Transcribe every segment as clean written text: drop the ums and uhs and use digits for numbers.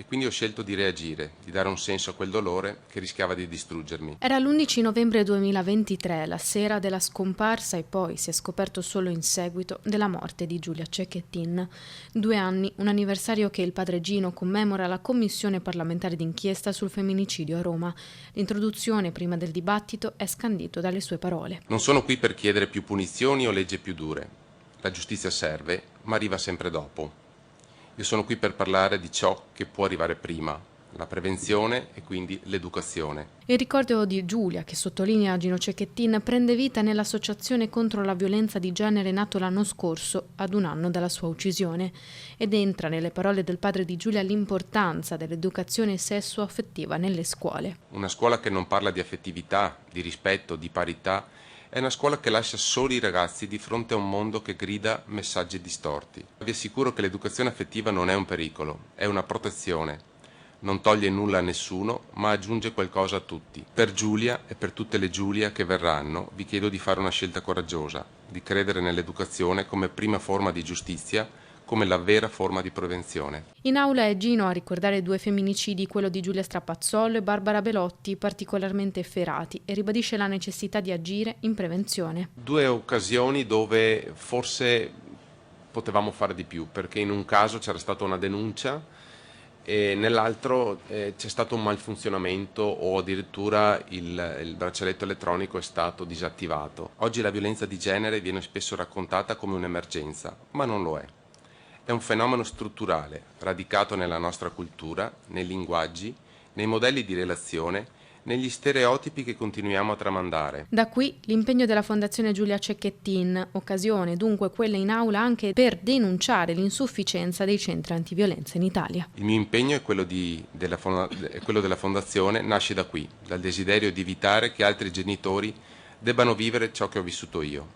e quindi ho scelto di reagire, di dare un senso a quel dolore che rischiava di distruggermi. Era l'11 novembre 2023, la sera della scomparsa e poi, si è scoperto solo in seguito, della morte di Giulia Cecchettin. 2 anni, un anniversario che il padre Gino commemora alla Commissione parlamentare d'inchiesta sul femminicidio a Roma. L'introduzione, prima del dibattito, è scandito dalle sue parole. Non sono qui per chiedere più punizioni o leggi più dure. La giustizia serve, ma arriva sempre dopo. Io sono qui per parlare di ciò che può arrivare prima, la prevenzione e quindi l'educazione. Il ricordo di Giulia, che sottolinea Gino Cecchettin, prende vita nell'associazione contro la violenza di genere nato l'anno scorso, ad 1 anno dalla sua uccisione, ed entra nelle parole del padre di Giulia l'importanza dell'educazione sessuo-affettiva nelle scuole. Una scuola che non parla di affettività, di rispetto, di parità, è una scuola che lascia soli i ragazzi di fronte a un mondo che grida messaggi distorti. Vi assicuro che l'educazione affettiva non è un pericolo, è una protezione. Non toglie nulla a nessuno, ma aggiunge qualcosa a tutti. Per Giulia e per tutte le Giulia che verranno, vi chiedo di fare una scelta coraggiosa, di credere nell'educazione come prima forma di giustizia, come la vera forma di prevenzione. In aula è Gino a ricordare 2 femminicidi, quello di Giulia Strapazzolo e Barbara Belotti, particolarmente efferati, e ribadisce la necessità di agire in prevenzione. 2 occasioni dove forse potevamo fare di più, perché in un caso c'era stata una denuncia e nell'altro c'è stato un malfunzionamento o addirittura il braccialetto elettronico è stato disattivato. Oggi la violenza di genere viene spesso raccontata come un'emergenza, ma non lo è. È un fenomeno strutturale, radicato nella nostra cultura, nei linguaggi, nei modelli di relazione, negli stereotipi che continuiamo a tramandare. Da qui l'impegno della Fondazione Giulia Cecchettin, occasione dunque quella in aula anche per denunciare l'insufficienza dei centri antiviolenza in Italia. Il mio impegno è quello della Fondazione, nasce da qui, dal desiderio di evitare che altri genitori debbano vivere ciò che ho vissuto io,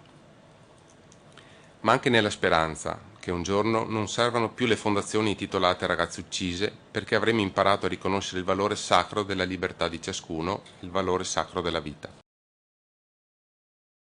ma anche nella speranza che un giorno non servano più le fondazioni intitolate a ragazze uccise, perché avremo imparato a riconoscere il valore sacro della libertà di ciascuno, il valore sacro della vita.